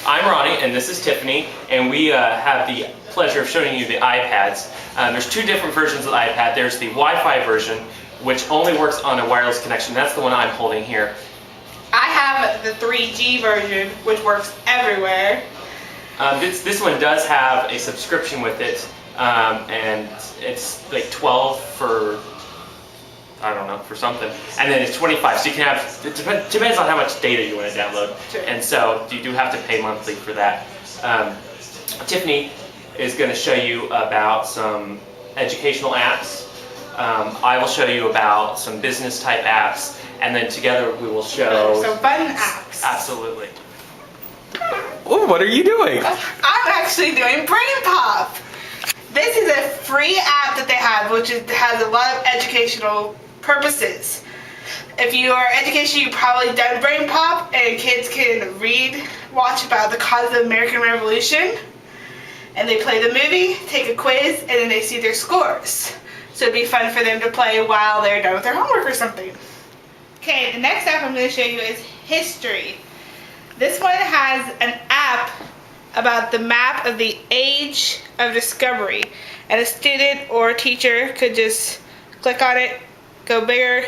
I'm Ronnie, and this is Tiffany, and we have the pleasure of showing you the iPads. There's two different versions of the iPad. There's the Wi-Fi version, which only works on a wireless connection. That's the one I'm holding here. I have the 3G version, which works everywhere. This one does have a subscription with it, and it's like 12 for, I don't know, for something, and then it's 25. So you can have, it depends on how much data you want to download, and so you do have to pay monthly for that. Tiffany is going to show you about some educational apps. I will show you about some business type apps, and then together we will show some fun apps. Absolutely. Oh, what are you doing? I'm actually doing Brain Pop. This is a free app that they have, which has a lot of educational purposes. If you are education, you've probably done Brain Pop, and kids can watch about the cause of the American Revolution, and they play the movie, take a quiz, and then they see their scores. So it'd be fun for them to play while they're done with their homework or something. Okay, the next app I'm going to show you is History. This one has an app about the map of the age of discovery, and a student or a teacher could just click on it, go bigger,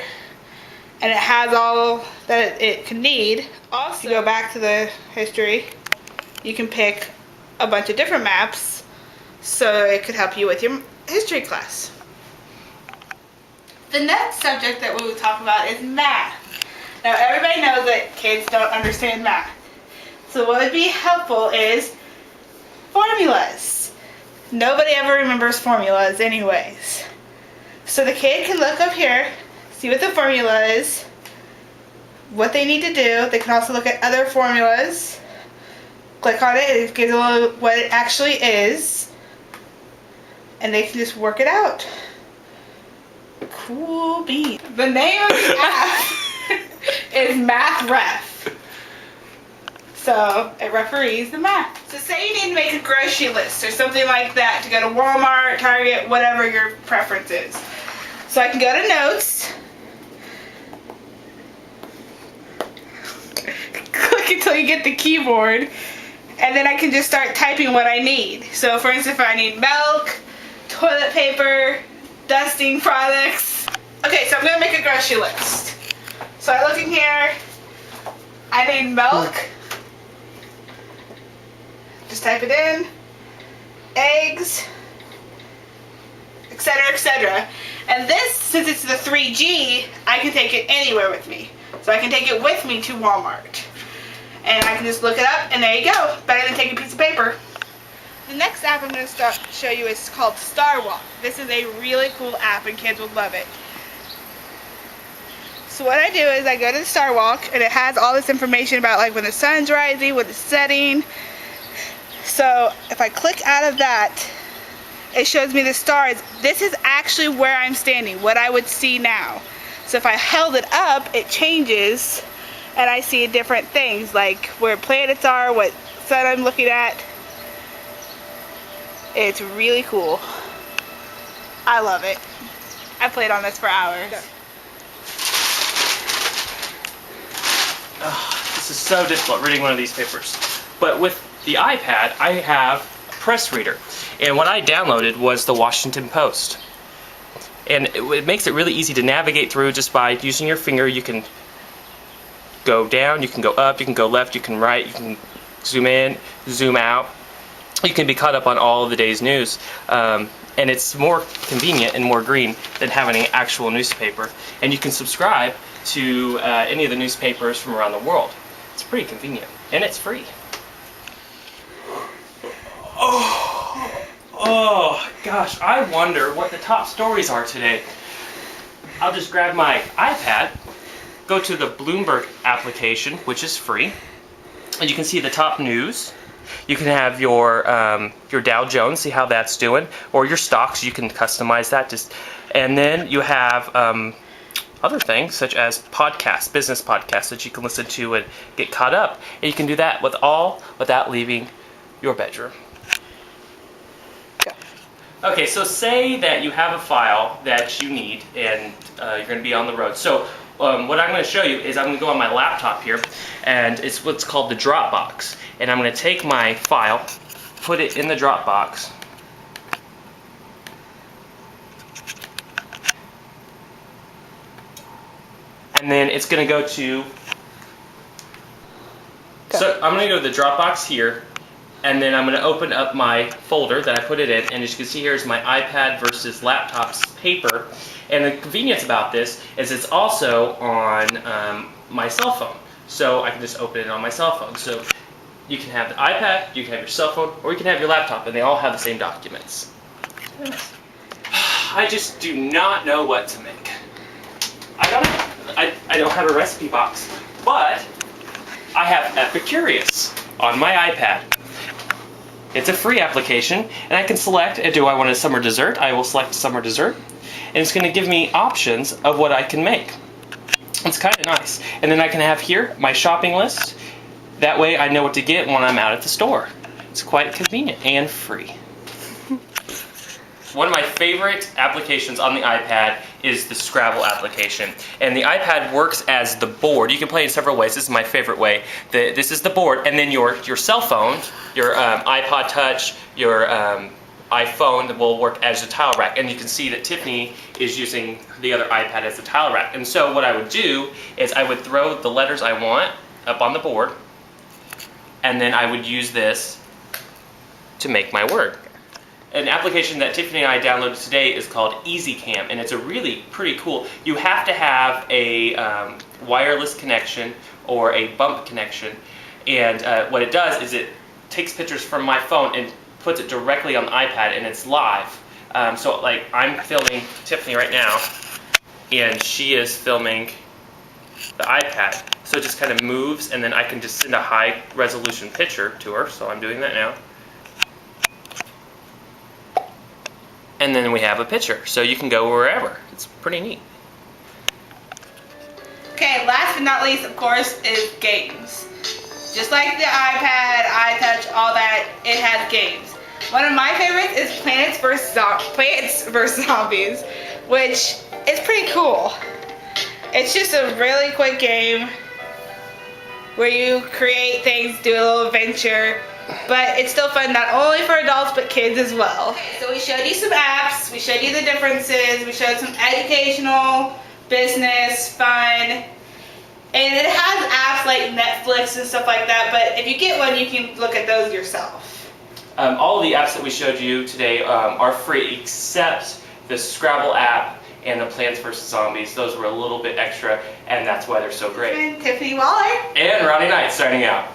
and it has all that it could need. Also, you go back to the history, you can pick a bunch of different maps, so it could help you with your history class. The next subject that we will talk about is math. Now, everybody knows that kids don't understand math. So what would be helpful is formulas. Nobody ever remembers formulas anyways. So the kid can look up here, see what the formula is, what they need to do. They can also look at other formulas, click on it, it gives a little what it actually is, and they can just work it out. Cool beans. The name of the app is Math Ref. So it referees the math. So say you need to make a grocery list or something like that to go to Walmart, Target, whatever your preference is. So I can go to Notes, click until you get the keyboard, and then I can just start typing what I need. So for instance, if I need milk, toilet paper, dusting products. Okay, so I'm going to make a grocery list. So I look in here, I need milk. Just type it in, eggs, etc., etc. And this, since it's the 3G, I can take it anywhere with me. So I can take it with me to Walmart. And I can just look it up, and there you go. Better than taking a piece of paper. The next app I'm going to show you is called Star Walk. This is a really cool app, and kids will love it. So what I do is I go to the Star Walk, and it has all this information about like when the sun's rising, when it's setting. So if I click out of that, it shows me the stars. This is actually where I'm standing, what I would see now. So if I held it up, it changes, and I see different things, like where planets are, what sun I'm looking at. It's really cool. I love it. I played on this for hours. Oh, this is so difficult reading one of these papers. But with the iPad, I have a press reader. And what I downloaded was the Washington Post. And it makes it really easy to navigate through just by using your finger. You can go down, you can go up, you can go left, you can right, you can zoom in, zoom out. You can be caught up on all of the day's news. And it's more convenient and more green than having an actual newspaper. And you can subscribe to any of the newspapers from around the world. It's pretty convenient, and it's free. Oh gosh, I wonder what the top stories are today. I'll just grab my iPad, go to the Bloomberg application, which is free, and you can see the top news. You can have your Dow Jones, see how that's doing, or your stocks. You can customize that. And then you have other things such as podcasts, business podcasts that you can listen to and get caught up. And you can do that without leaving your bedroom. Okay, so say that you have a file that you need and you're going to be on the road. So what I'm going to show you is I'm going to go on my laptop here, and it's what's called the Dropbox. And I'm going to take my file, put it in the Dropbox. And then it's going to go to... So I'm going to go to the Dropbox here, and then I'm going to open up my folder that I put it in, and as you can see here is my iPad versus laptop's paper. And the convenience about this is it's also on my cell phone, so I can just open it on my cell phone. So you can have the iPad, you can have your cell phone, or you can have your laptop, and they all have the same documents. I just do not know what to make. I don't have a recipe box, but I have Epicurious on my iPad. It's a free application, and I can select, do I want a summer dessert? I will select summer dessert, and it's going to give me options of what I can make. It's kind of nice. And then I can have here my shopping list. That way I know what to get when I'm out at the store. It's quite convenient and free. One of my favorite applications on the iPad is the Scrabble application. And the iPad works as the board. You can play in several ways. This is my favorite way. This is the board, and then your cell phone, your iPod Touch, your iPhone will work as a tile rack. And you can see that Tiffany is using the other iPad as a tile rack. And so what I would do is I would throw the letters I want up on the board, and then I would use this to make my word. An application that Tiffany and I downloaded today is called EasyCam, and it's a really pretty cool. You have to have a wireless connection or a bump connection, and what it does is it takes pictures from my phone and puts it directly on the iPad, and it's live. So like I'm filming Tiffany right now, and she is filming the iPad. So it just kind of moves, and then I can just send a high resolution picture to her. So I'm doing that now. And then we have a picture, so you can go wherever. It's pretty neat. Okay, last but not least, of course, is games. Just like the iPad, iTouch, all that, it has games. One of my favorites is Plants vs. Zombies, which is pretty cool. It's just a really quick game where you create things, do a little adventure. But it's still fun, not only for adults, but kids as well. Okay, so we showed you some apps, we showed you the differences, we showed some educational, business, fun, and it has apps like Netflix and stuff like that, but if you get one, you can look at those yourself. All of the apps that we showed you today are free, except the Scrabble app and the Plants vs. Zombies. Those were a little bit extra, and that's why they're so great. And Tiffany Waller. And Ronnie Knight signing out.